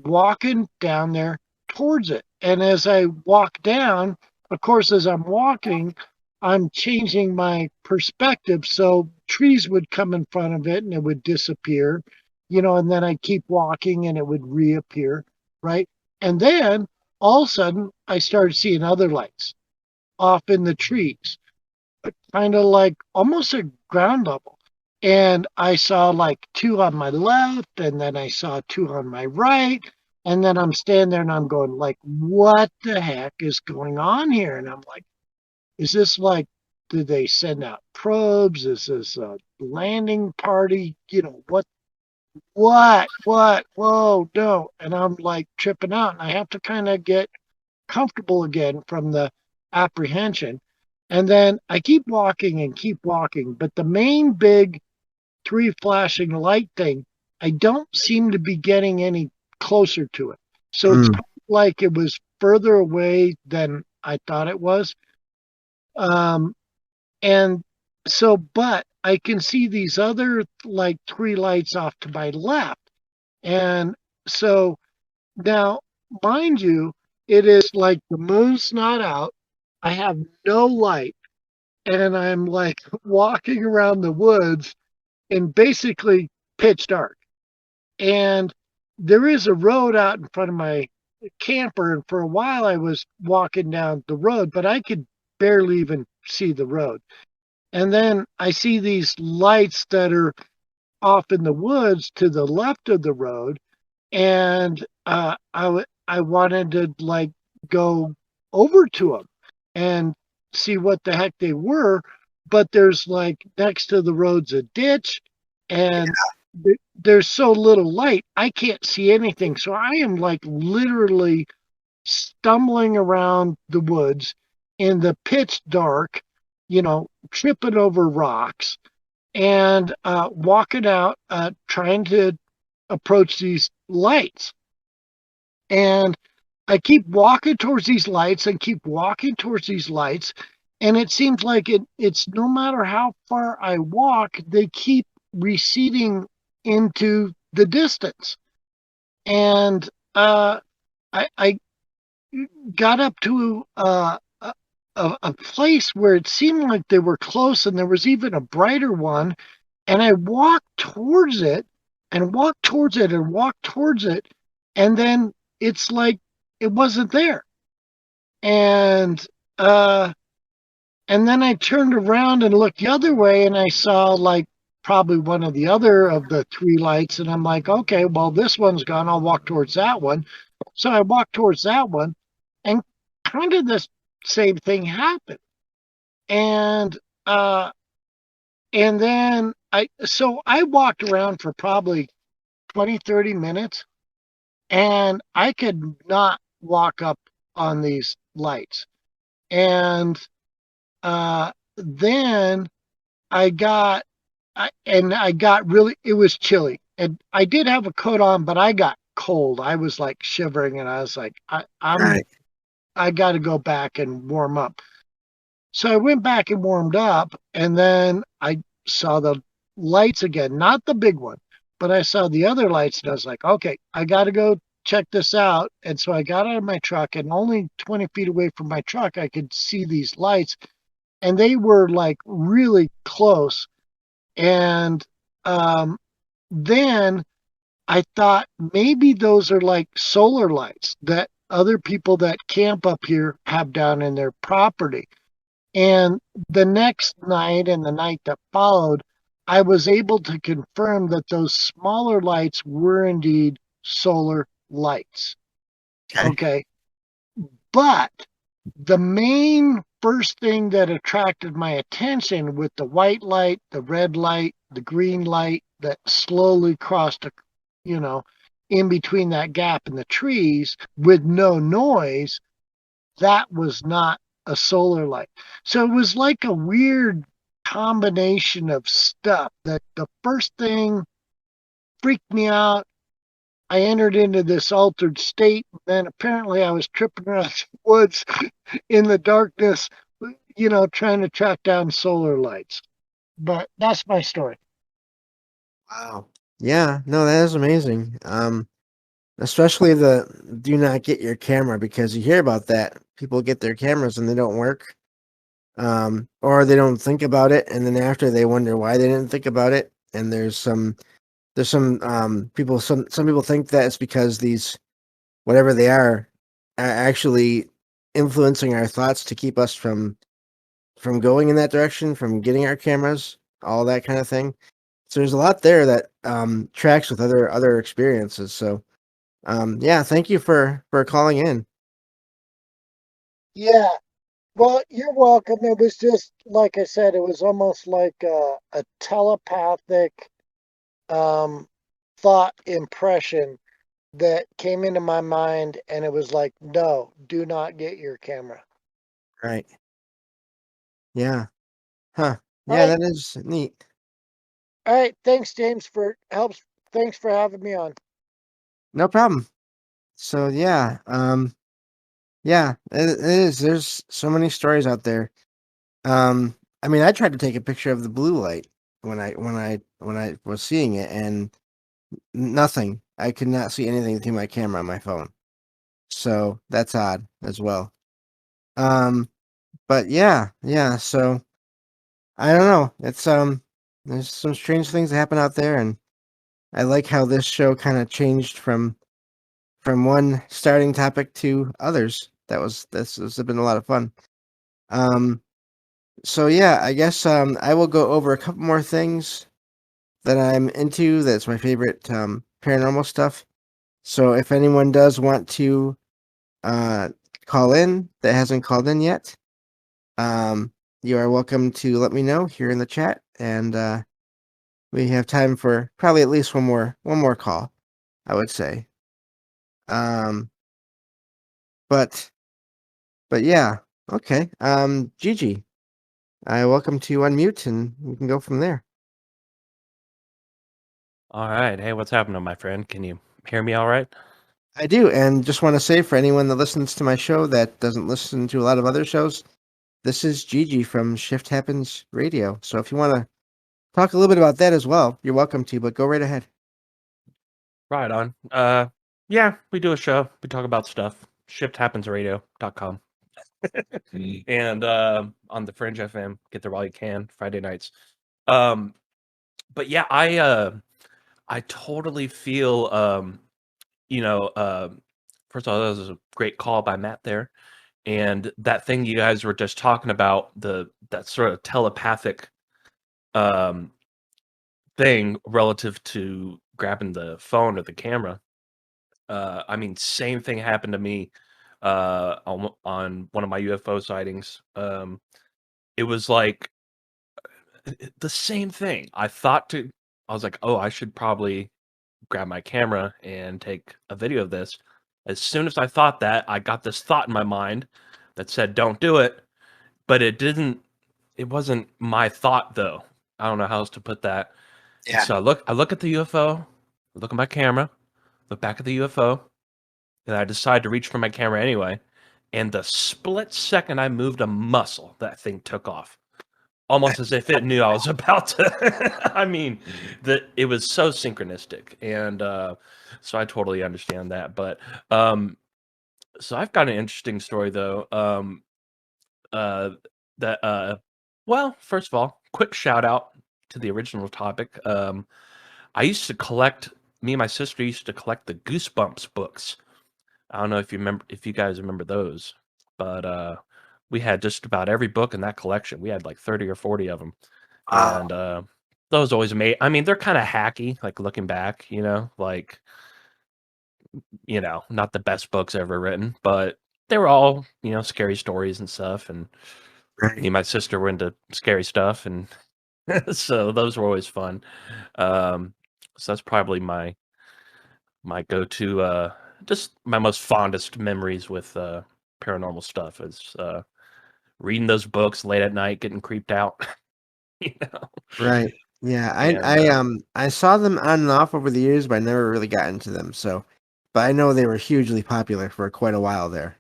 walking down there towards it. And as I walk down, of course, as I'm walking, I'm changing my perspective. So trees would come in front of it and it would disappear, and then I keep walking and it would reappear, right? And then all of a sudden, I started seeing other lights off in the trees, kind of like almost at ground level. And I saw like two on my left, and then I saw two on my right. And then I'm standing there and I'm going like, what the heck is going on here? And I'm like, is this like, did they send out probes? Is this a landing party? What? Whoa, no. And I'm like tripping out, and I have to kind of get comfortable again from the apprehension. And then I keep walking. But the main big three flashing light thing, I don't seem to be getting any closer to it. So it's Mm. like it was further away than I thought it was. Um, and so, but I can see these other like three lights off to my left. And so now, mind you, it is like the moon's not out. I have no light, and I'm like walking around the woods in basically pitch dark. And there is a road out in front of my camper, and for a while I was walking down the road, but I could barely even see the road. And then I see these lights that are off in the woods to the left of the road, and I wanted to like go over to them and see what the heck they were, but there's like next to the road's a ditch, and there's so little light, I can't see anything. So I am like literally stumbling around the woods in the pitch dark, tripping over rocks and walking out, trying to approach these lights. And I keep walking towards these lights and keep walking towards these lights. And it seems like it's no matter how far I walk, they keep receding into the distance. And I got up to a place where it seemed like they were close, and there was even a brighter one. And I walked towards it and walked towards it and walked towards it. And then it's like it wasn't there. And and then I turned around and looked the other way, and I saw like probably one of the other of the three lights. And I'm like, okay, well, this one's gone. I'll walk towards that one. So I walked towards that one, and kind of the same thing happened. And then I walked around for probably 20, 30 minutes, and I could not walk up on these lights. And then I got really, it was chilly. And I did have a coat on, but I got cold. I was like shivering, and I was like, I got to go back and warm up. So I went back and warmed up, and then I saw the lights again, not the big one, but I saw the other lights, and I was like, okay, I got to go check this out. And so I got out of my truck, and only 20 feet away from my truck, I could see these lights, and they were like really close. And then I thought maybe those are like solar lights that other people that camp up here have down in their property. And the next night and the night that followed, I was able to confirm that those smaller lights were indeed solar lights. Okay. But the main first thing that attracted my attention with the white light, the red light, the green light that slowly crossed, in between that gap in the trees with no noise, that was not a solar light. So it was like a weird combination of stuff that the first thing freaked me out. I entered into this altered state. Then apparently I was tripping around the woods in the darkness, trying to track down solar lights. But that's my story. Wow. Yeah, no, that is amazing. Especially the do not get your camera, because you hear about that. People get their cameras and they don't work. Or they don't think about it, and then after they wonder why they didn't think about it. And there's some people some people think that it's because these, whatever they are actually influencing our thoughts to keep us from going in that direction, from getting our cameras, all that kind of thing. So there's a lot there that tracks with other experiences. So yeah, thank you for calling in. Yeah. Well, you're welcome. It was just, like I said, it was almost like a telepathic thought impression that came into my mind, and it was like, no, do not get your camera. Right. Yeah. Huh. All Yeah, right. that is neat. All right. Thanks, James, for helps. Thanks for having me on. No problem. So yeah, yeah, it is. There's so many stories out there. I mean, I tried to take a picture of the blue light when I was seeing it, and nothing. I could not see anything through my camera on my phone. So that's odd as well. But yeah. So I don't know. It's there's some strange things that happen out there, and I like how this show kind of changed from one starting topic to others. This has been a lot of fun. So yeah, I guess I will go over a couple more things that I'm into. That's my favorite paranormal stuff. So if anyone does want to call in that hasn't called in yet, you are welcome to let me know here in the chat, and we have time for probably at least one more call, I would say. But yeah, okay. Gigi, I welcome to unmute, and we can go from there. All right. Hey, what's happening, my friend? Can you hear me all right? I do, and just want to say for anyone that listens to my show that doesn't listen to a lot of other shows, this is Gigi from Shift Happens Radio. So if you want to talk a little bit about that as well, you're welcome to, but go right ahead. Right on. Yeah, we do a show. We talk about stuff. ShiftHappensRadio.com. And on the Fringe FM, get there while you can, Friday nights. But yeah, I totally feel first of all, that was a great call by Matt there. And that thing you guys were just talking about, that sort of telepathic thing relative to grabbing the phone or the camera. I mean, same thing happened to me on one of my UFO sightings. It was like the same thing. I was like, oh, I should probably grab my camera and take a video of this. As soon as I thought that, I got this thought in my mind that said, don't do it. But it wasn't my thought though. I don't know how else to put that. Yeah. So I look at the UFO, I look at my camera, look back at the UFO, and I decide to reach for my camera anyway. And the split second I moved a muscle, that thing took off. Almost as if it knew I was about to. I mean, it was so synchronistic. And so I totally understand that. But so I've got an interesting story though. Well, first of all, quick shout out to the original topic. I used to collect, me and my sister used to collect the Goosebumps books. I don't know if you guys remember those, but we had just about every book in that collection. We had like 30 or 40 of them. Wow. And those always made, I mean, they're kind of hacky, like looking back, like, not the best books ever written, but they were all, scary stories and stuff. And Right. me and my sister were into scary stuff. And so those were always fun. So that's probably my go-to, just my most fondest memories with paranormal stuff is reading those books late at night, getting creeped out. Right. Yeah. I saw them on and off over the years, but I never really got into them. So, but I know they were hugely popular for quite a while there.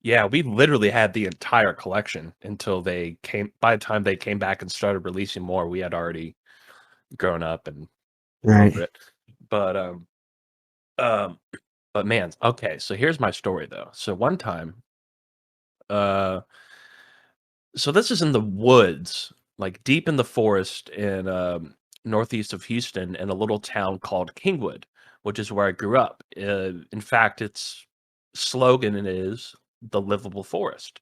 Yeah, we literally had the entire collection until by the time they came back and started releasing more, we had already grown up and Right. over it. But man, okay, so here's my story though. So one time, so this is in the woods, like deep in the forest in northeast of Houston, in a little town called Kingwood, which is where I grew up. In fact, its slogan is the livable forest.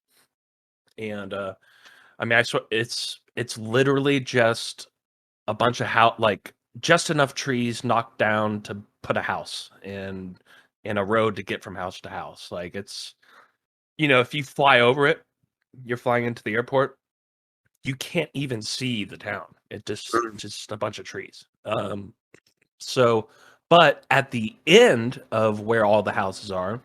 And I mean, I swear it's literally just a bunch of like just enough trees knocked down to put a house and a road to get from house to house. Like it's, if you fly over it, you're flying into the airport, you can't even see the town. It just a bunch of trees. So, but at the end of where all the houses are,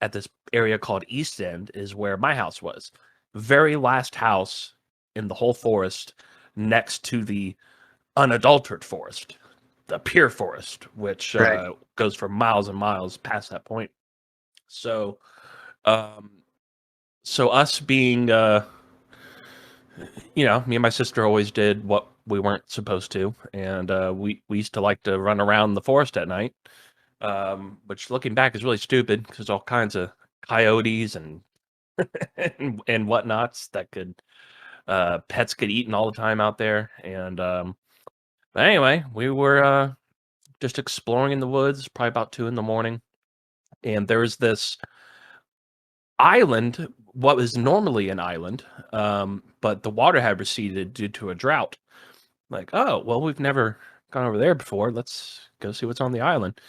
at this area called East End, is where my house was. Very last house in the whole forest, next to the unadulterated forest, the pure forest, which Right. goes for miles and miles past that point. So, so us being, me and my sister always did what we weren't supposed to, and we used to like to run around the forest at night, which looking back is really stupid because all kinds of coyotes and and whatnots that could pets get eaten all the time out there. And but anyway, we were just exploring in the woods, probably about 2 a.m, and there's this island, what was normally an island, but the water had receded due to a drought. Like, oh, well, we've never gone over there before. Let's go see what's on the island.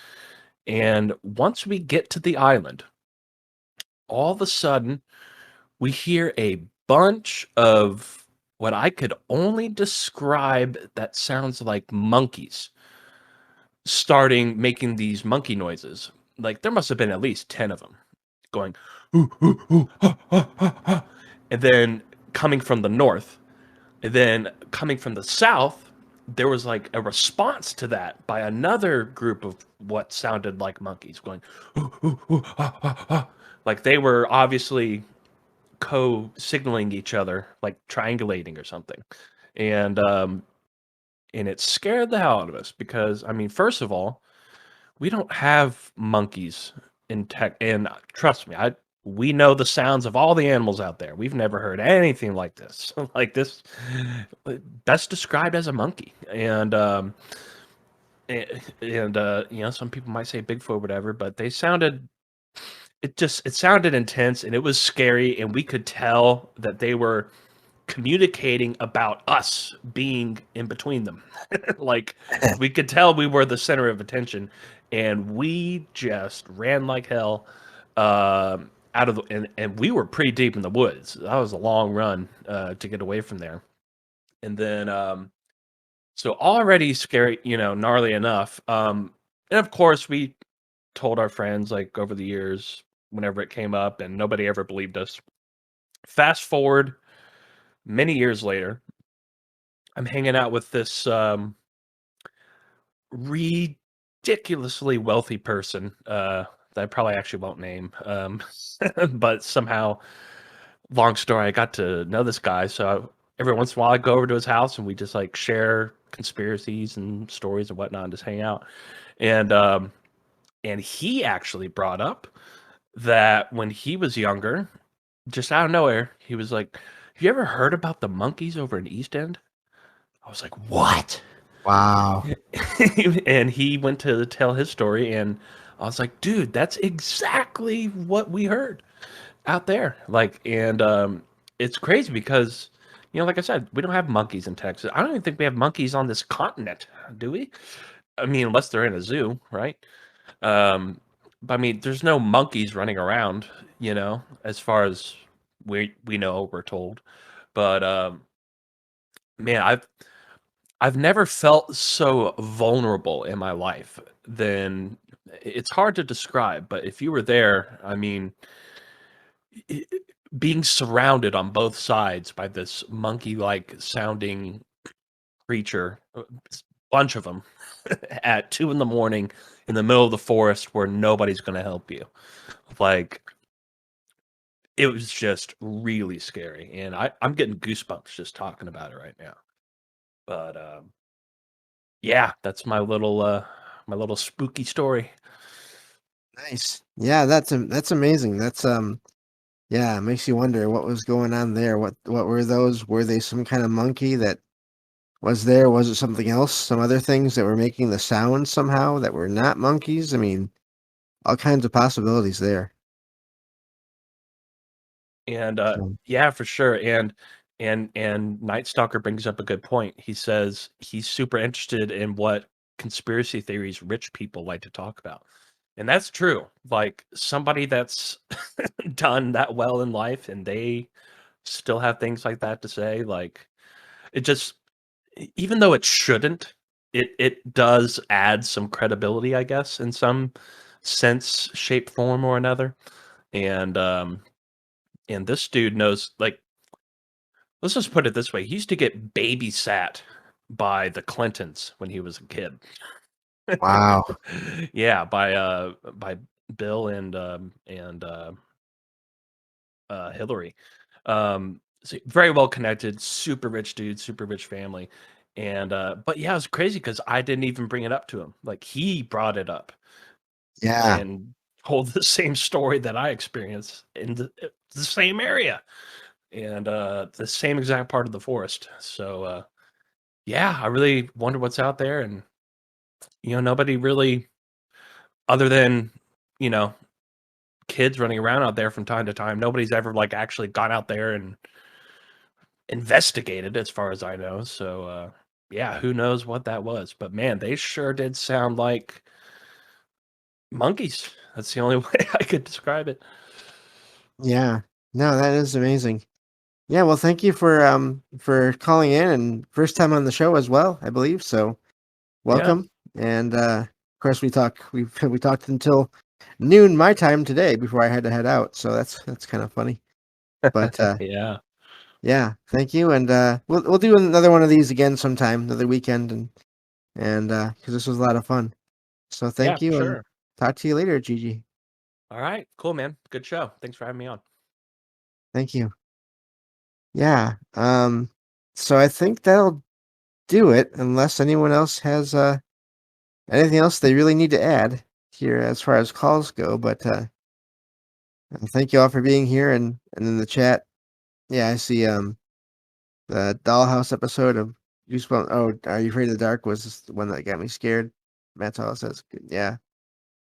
And once we get to the island, all of a sudden, we hear a bunch of what I could only describe that sounds like monkeys starting making these monkey noises. Like there must have been at least 10 of them going, "Ooh, ooh, ooh, ha, ha, ha, ha," and then coming from the north. And then coming from the south, there was like a response to that by another group of what sounded like monkeys going, "Ooh, ooh, ooh, ha, ha, ha." Like they were obviously co-signaling each other, like triangulating or something. And and it scared the hell out of us because I mean, first of all, we don't have monkeys in tech, and trust me, we know the sounds of all the animals out there. We've never heard anything like this. Like this, that's described as a monkey, and you know, some people might say Bigfoot, or whatever, but they sounded. It sounded intense, and it was scary, and we could tell that they were communicating about us being in between them. Like we could tell we were the center of attention, and we just ran like hell out of the and we were pretty deep in the woods. That was a long run to get away from there. And then so already scary, you know, gnarly enough. And of course we told our friends like over the years whenever it came up, and nobody ever believed us. Fast forward many years later, I'm hanging out with this ridiculously wealthy person that I probably actually won't name. But somehow, long story, I got to know this guy. So every once in a while, I go over to his house and we just like share conspiracies and stories and whatnot and just hang out. And he actually brought up that when he was younger, just out of nowhere, he was like, "Have you ever heard about the monkeys over in East End?" I was like, "What?" Wow. And he went to tell his story, and I was like, "Dude, that's exactly what we heard out there." Like, and it's crazy because, you know, like I said, we don't have monkeys in Texas. I don't even think we have monkeys on this continent, do we? I mean, unless they're in a zoo, right? Um, but I mean, there's no monkeys running around, you know, as far as we know, we're told. But man, I've never felt so vulnerable in my life than it's hard to describe, but if you were there, I mean, i- being surrounded on both sides by this monkey-like sounding creature, bunch of them at 2 in the morning in the middle of the forest where nobody's going to help you. Like, it was just really scary. And I'm getting goosebumps just talking about it right now. But yeah, that's my little spooky story. Nice. Yeah, that's amazing. That's yeah, it makes you wonder what was going on there. What were those? Were they some kind of monkey that was there? Was it something else? Some other things that were making the sound somehow that were not monkeys? I mean, all kinds of possibilities there. And So, yeah, for sure. And Night Stalker brings up a good point. He says he's super interested in what conspiracy theories rich people like to talk about. And that's true. Like somebody that's done that well in life and they still have things like that to say, like it just even though it shouldn't, it does add some credibility, I guess, in some sense, shape, form, or another. And and this dude knows, like, let's just put it this way: he used to get babysat by the Clintons when he was a kid. wow. Yeah, by Bill and Hillary. So very well connected, super rich dude, super rich family. And but yeah, it was crazy because I didn't even bring it up to him. Like he brought it up Yeah. and told the same story that I experienced in the same area and the same exact part of the forest. So yeah, I really wonder what's out there, and you know, nobody really, other than you know, kids running around out there from time to time. Nobody's ever like actually gone out there and investigated, as far as I know. So yeah, who knows what that was? But man, they sure did sound like monkeys. That's the only way I could describe it. Yeah. No, that is amazing. Yeah, well, thank you for calling in and first time on the show as well, I believe. So welcome. And of course, we talked until noon my time today before I had to head out. So that's kind of funny. But Yeah. yeah, thank you, and we'll do another one of these again sometime, another weekend, and because this was a lot of fun. So Yeah, thank you, and sure. talk to you later, Gigi. All right. Cool, man. Good show. Thanks for having me on. Thank you. Yeah. So I think that'll do it, unless anyone else has anything else they really need to add here as far as calls go. But thank you all for being here, and in the chat, yeah, I see the Dollhouse episode of Goosebumps. Oh, Are You Afraid of the Dark was the one that got me scared. Matt all says, yeah.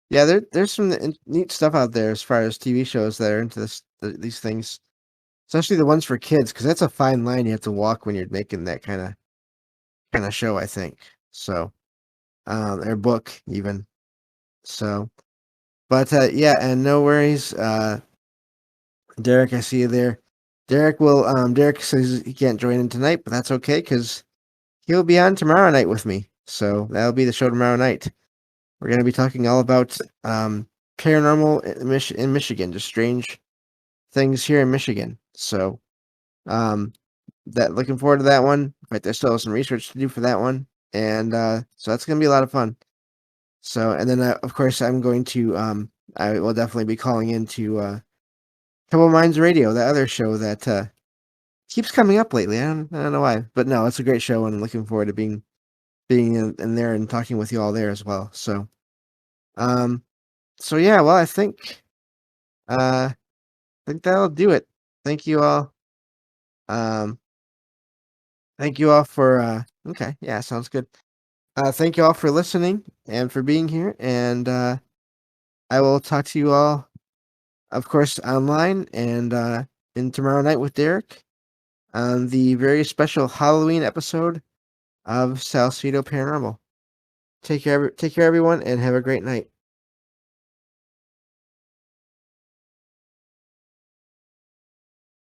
Yeah, there's some neat stuff out there as far as TV shows that are into these things, especially the ones for kids, because that's a fine line you have to walk when you're making that kind of show, I think. So, or book even. So, but yeah, and no worries, Derek. I see you there. Derek says he can't join in tonight, but that's okay because he'll be on tomorrow night with me. So that'll be the show tomorrow night. We're going to be talking all about paranormal in Michigan, just strange things here in Michigan. So that looking forward to that one. But there's still some research to do for that one, and so that's going to be a lot of fun. So, and then of course I'm going to I will definitely be calling into Trouble Minds Radio, that other show that keeps coming up lately. I don't know why, but no, it's a great show, and I'm looking forward to being in there and talking with you all there as well. So, um, so yeah, well, I think that'll do it. Thank you all. Um, thank you all for okay, yeah, sounds good. Thank you all for listening and for being here, and I will talk to you all, of course, online and in tomorrow night with Derek on the very special Halloween episode of Salcedo Paranormal. Take care, everyone, and have a great night.